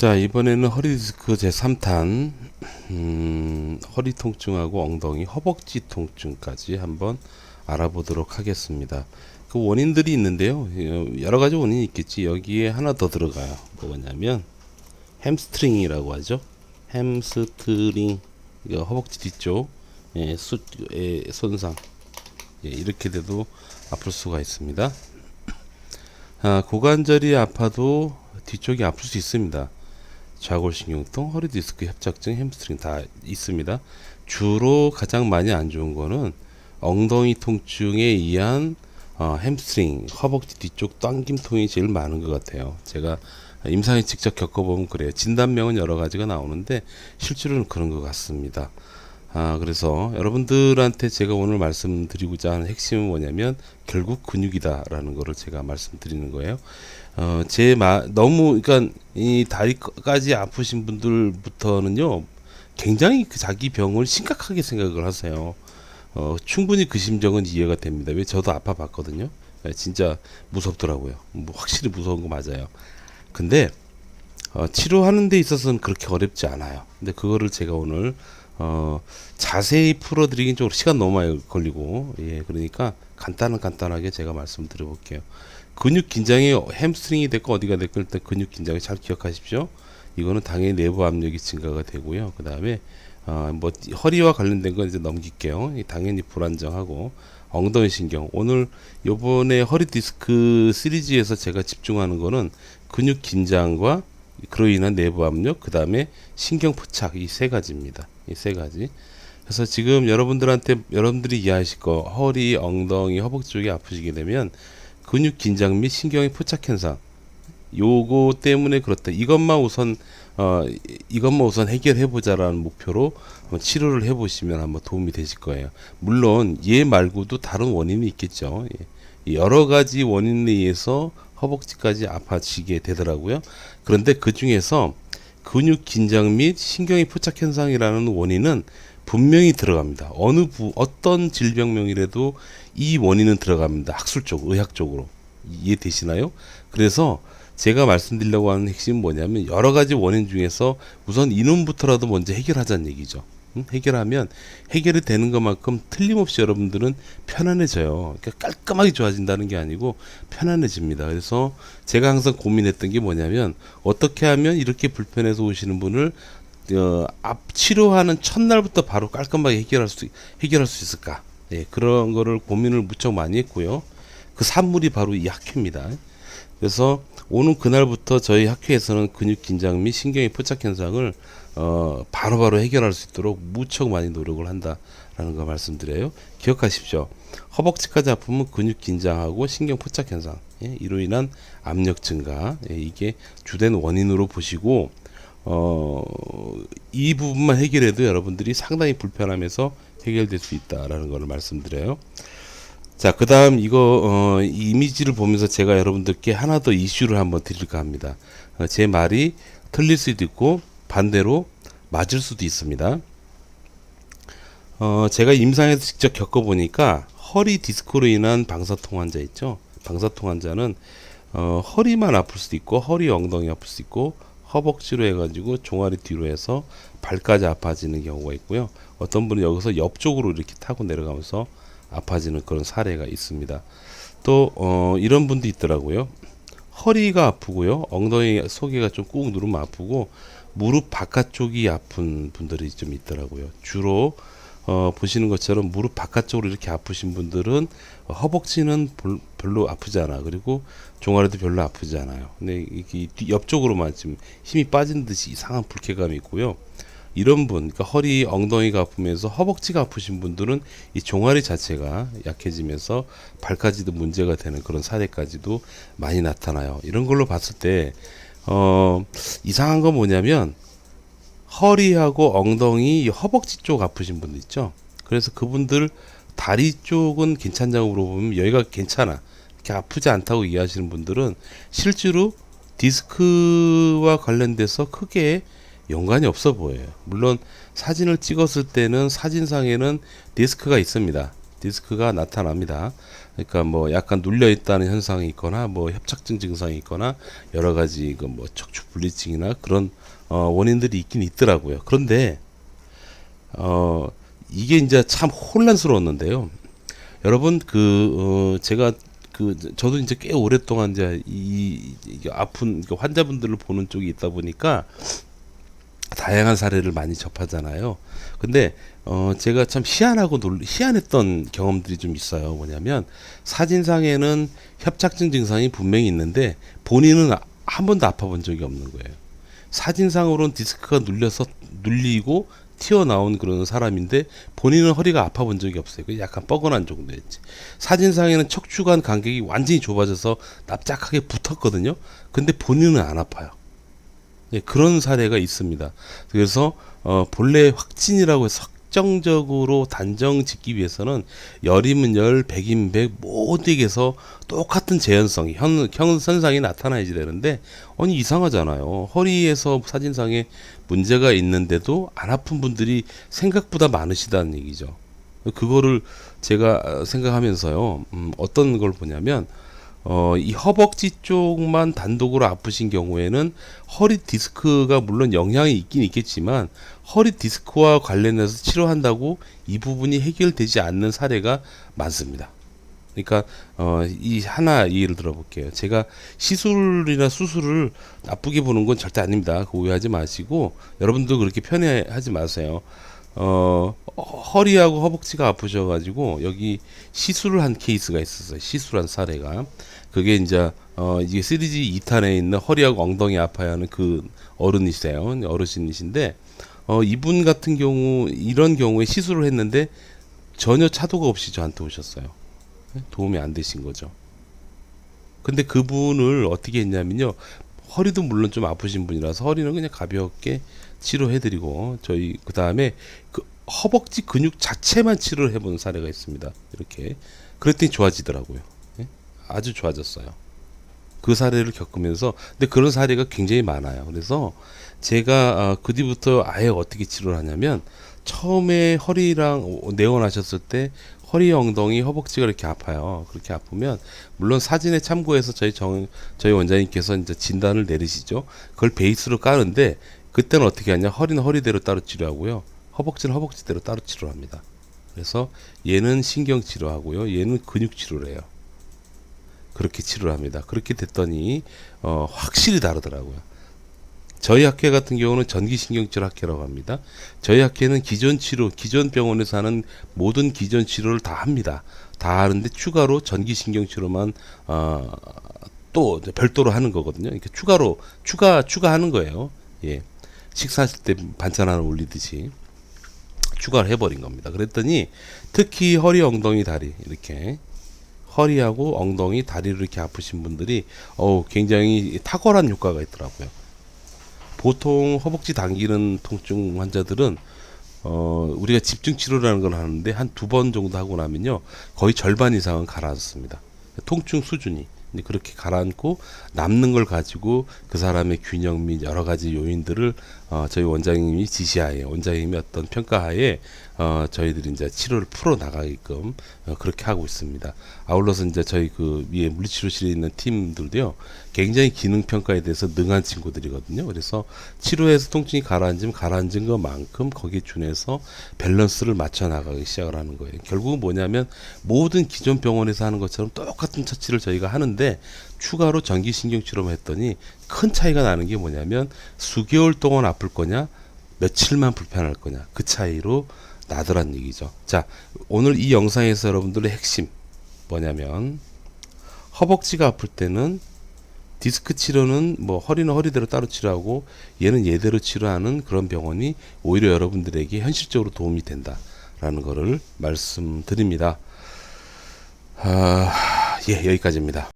자, 이번에는 허리 디스크 제3탄 허리 통증하고 엉덩이, 허벅지 통증까지 한번 알아보도록 하겠습니다. 그 원인들이 있는데요. 여러 가지 원인이 있겠지. 여기에 하나 더 들어가요. 뭐냐면 햄스트링이라고 하죠. 햄스트링, 이거 허벅지 뒤쪽 손상, 이렇게 돼도 아플 수가 있습니다. 고관절이 아파도 뒤쪽이 아플 수 있습니다. 좌골신경통, 허리디스크 협착증, 햄스트링 다 있습니다. 주로 가장 많이 안 좋은 거는 엉덩이 통증에 의한 햄스트링, 허벅지 뒤쪽 당김통이 제일 많은 것 같아요. 제가 임상에 직접 겪어보면 그래요. 진단명은 여러 가지가 나오는데 실제로는 그런 것 같습니다. 그래서 여러분들한테 제가 오늘 말씀드리고자 하는 핵심은 뭐냐면 결국 근육이다 라는 거를 제가 말씀드리는 거예요. 너무, 그러니까 이 다리까지 아프신 분들부터는요, 굉장히 그 자기 병을 심각하게 생각을 하세요. 충분히 그 심정은 이해가 됩니다. 왜 저도 아파 봤거든요. 진짜 무섭더라고요. 뭐 확실히 무서운 거 맞아요. 근데 치료하는 데 있어서는 그렇게 어렵지 않아요. 근데 그거를 제가 오늘 자세히 풀어드리긴 좀 시간 너무 많이 걸리고, 그러니까 간단하게 제가 말씀드려 볼게요. 근육 긴장이 햄스트링이 됐고 어디가 됐고 일단 근육 긴장을 잘 기억하십시오. 이거는 당연히 내부 압력이 증가가 되고요. 그 다음에 뭐 허리와 관련된 건 이제 넘길게요. 당연히 불안정하고 엉덩이 신경. 오늘 요번에 허리 디스크 시리즈에서 제가 집중하는 거는 근육 긴장과 그로 인한 내부 압력, 그 다음에 신경 포착, 이 세 가지입니다. 이 세 가지. 그래서 지금 여러분들이 이해하실 거, 허리, 엉덩이, 허벅지 쪽이 아프시게 되면 근육 긴장 및 신경의 포착 현상, 요거 때문에 그렇다. 이것만 우선 해결해 보자라는 목표로 한번 치료를 해 보시면 한번 도움이 되실 거예요. 물론 얘 말고도 다른 원인이 있겠죠. 여러 가지 원인에 의해서 허벅지까지 아파지게 되더라고요. 그런데 그 중에서 근육 긴장 및 신경의 포착 현상이라는 원인은 분명히 들어갑니다. 어떤 질병명이라도 이 원인은 들어갑니다. 학술적으로, 의학적으로. 이해되시나요? 그래서 제가 말씀드리려고 하는 핵심은 뭐냐면 여러 가지 원인 중에서 우선 이놈부터라도 먼저 해결하자는 얘기죠. 해결하면 해결이 되는 것만큼 틀림없이 여러분들은 편안해져요. 그러니까 깔끔하게 좋아진다는 게 아니고 편안해집니다. 그래서 제가 항상 고민했던 게 뭐냐면 어떻게 하면 이렇게 불편해서 오시는 분을 치료하는 첫날부터 바로 깔끔하게 해결할 수 있을까? 그런 거를 고민을 무척 많이 했고요. 그 산물이 바로 이 학회입니다. 그래서 오는 그날부터 저희 학회에서는 근육 긴장 및 신경의 포착 현상을 바로바로 해결할 수 있도록 무척 많이 노력을 한다라는 거 말씀드려요. 기억하십시오. 허벅지까지 아프면 근육 긴장하고 신경 포착 현상, 이로 인한 압력 증가, 이게 주된 원인으로 보시고 이 부분만 해결해도 여러분들이 상당히 불편함에서 해결될 수 있다라는 것을 말씀드려요. 자, 그 다음 이 이미지를 보면서 제가 여러분들께 하나 더 이슈를 한번 드릴까 합니다. 제 말이 틀릴 수도 있고 반대로 맞을 수도 있습니다. 제가 임상에서 직접 겪어보니까 허리 디스크로 인한 방사통 환자 있죠. 방사통 환자는 허리만 아플 수도 있고 허리 엉덩이 아플 수도 있고 허벅지로 해가지고 종아리 뒤로 해서 발까지 아파지는 경우가 있고요. 어떤 분은 여기서 옆쪽으로 이렇게 타고 내려가면서 아파지는 그런 사례가 있습니다. 또 이런 분도 있더라고요. 허리가 아프고요. 엉덩이 소개가 좀 꾹 누르면 아프고 무릎 바깥쪽이 아픈 분들이 좀 있더라고요. 주로 보시는 것처럼 무릎 바깥쪽으로 이렇게 아프신 분들은 허벅지는 별로 아프지 않아. 그리고 종아리도 별로 아프지 않아요. 근데 이게 옆쪽으로만 지금 힘이 빠진 듯이 이상한 불쾌감이 있고요. 이런 분, 그러니까 허리, 엉덩이가 아프면서 허벅지가 아프신 분들은 이 종아리 자체가 약해지면서 발까지도 문제가 되는 그런 사례까지도 많이 나타나요. 이런 걸로 봤을 때 이상한 건 뭐냐면 허리하고 엉덩이, 허벅지 쪽 아프신 분들 있죠. 그래서 그분들 다리 쪽은 괜찮냐고 물어보면 여기가 괜찮아, 이렇게 아프지 않다고 이해하시는 분들은 실제로 디스크와 관련돼서 크게 연관이 없어 보여요. 물론 사진을 찍었을 때는 사진상에는 디스크가 있습니다. 디스크가 나타납니다. 그러니까 뭐 약간 눌려 있다는 현상이 있거나 뭐 협착증 증상이 있거나 여러 가지 그 뭐 척추 분리증이나 그런 원인들이 있긴 있더라고요. 그런데 이게 이제 참 혼란스러웠는데요. 여러분 제가 저도 이제 꽤 오랫동안 이제 이게 아픈 환자분들을 보는 쪽이 있다 보니까 다양한 사례를 많이 접하잖아요. 근데 제가 참 희한했던 경험들이 좀 있어요. 뭐냐면 사진상에는 협착증 증상이 분명히 있는데 본인은 한 번도 아파본 적이 없는 거예요. 사진상으로는 디스크가 눌리고 튀어나온 그런 사람인데 본인은 허리가 아파본 적이 없어요. 약간 뻐근한 정도였지. 사진상에는 척추 간 간격이 완전히 좁아져서 납작하게 붙었거든요. 근데 본인은 안 아파요. 예, 그런 사례가 있습니다. 그래서 본래 확진이라고 해서 확정적으로 단정 짓기 위해서는 열이면 열, 백이면 백 모두에게서 똑같은 재현성, 현상이 나타나야지 되는데 아니 이상하잖아요. 허리에서 사진상에 문제가 있는데도 안 아픈 분들이 생각보다 많으시다는 얘기죠. 그거를 제가 생각하면서요. 어떤 걸 보냐면 이 허벅지 쪽만 단독으로 아프신 경우에는 허리 디스크가 물론 영향이 있긴 있겠지만 허리 디스크와 관련해서 치료한다고 이 부분이 해결되지 않는 사례가 많습니다. 그러니까 예를 들어볼게요. 제가 시술이나 수술을 나쁘게 보는 건 절대 아닙니다. 오해하지 마시고 여러분도 그렇게 편애하지 마세요. 허리하고 허벅지가 아프셔가지고 여기 시술을 한 케이스가 있었어요. 시술한 사례가. 그게 이제 이게 3D 2탄에 있는 허리하고 엉덩이 아파하는 그 어른이세요. 어르신이신데 이분 같은 경우 이런 경우에 시술을 했는데 전혀 차도가 없이 저한테 오셨어요. 도움이 안 되신 거죠. 근데 그분을 어떻게 했냐면요. 허리도 물론 좀 아프신 분이라서 허리는 그냥 가볍게 치료해드리고 저희 그 다음에 그 허벅지 근육 자체만 치료를 해본 사례가 있습니다. 이렇게 그랬더니 좋아지더라고요. 예? 아주 좋아졌어요. 그 사례를 겪으면서 근데 그런 사례가 굉장히 많아요. 그래서 제가 그 뒤부터 아예 어떻게 치료를 하냐면 처음에 허리랑 내원하셨을 때 허리, 엉덩이, 허벅지가 이렇게 아파요. 그렇게 아프면 물론 사진에 참고해서 저희 원장님께서 이제 진단을 내리시죠. 그걸 베이스로 까는데 그때는 어떻게 하냐? 허리는 허리대로 따로 치료하고요. 허벅지는 허벅지대로 따로 치료합니다. 그래서 얘는 신경 치료하고요. 얘는 근육 치료를 해요. 그렇게 치료를 합니다. 그렇게 됐더니 확실히 다르더라고요. 저희 학회 같은 경우는 전기신경치료 학회라고 합니다. 저희 학회는 기존 병원에서 하는 모든 기존 치료를 다 합니다. 다 하는데 추가로 전기신경치료만 또 별도로 하는 거거든요. 이렇게 추가하는 거예요. 예. 식사하실 때 반찬 하나 올리듯이 추가를 해버린 겁니다. 그랬더니 특히 허리, 엉덩이, 다리 이렇게 허리하고 엉덩이, 다리를 이렇게 아프신 분들이 굉장히 탁월한 효과가 있더라고요. 보통 허벅지 당기는 통증 환자들은 우리가 집중 치료라는 걸 하는데 한 2번 정도 하고 나면요 거의 절반 이상은 가라앉습니다. 통증 수준이 그렇게 가라앉고 남는 걸 가지고 그 사람의 균형 및 여러 가지 요인들을 저희 원장님이 지시하에 원장님이 어떤 평가하에 저희들이 이제 치료를 풀어 나가게끔 그렇게 하고 있습니다. 아울러서 이제 저희 그 위에 물리치료실에 있는 팀들도요 굉장히 기능 평가에 대해서 능한 친구들이거든요. 그래서 치료해서 통증이 가라앉은 것만큼 거기에 준해서 밸런스를 맞춰 나가기 시작을 하는 거예요. 결국은 뭐냐면 모든 기존 병원에서 하는 것처럼 똑같은 처치를 저희가 하는데 추가로 전기신경치료만 했더니 큰 차이가 나는 게 뭐냐면 수개월 동안 아플 거냐 며칠만 불편할 거냐 그 차이로 나더란 얘기죠. 자, 오늘 이 영상에서 여러분들의 핵심 뭐냐면 허벅지가 아플 때는 디스크 치료는 뭐 허리는 허리대로 따로 치료하고 얘는 얘대로 치료하는 그런 병원이 오히려 여러분들에게 현실적으로 도움이 된다라는 거를 말씀드립니다. 예, 여기까지입니다.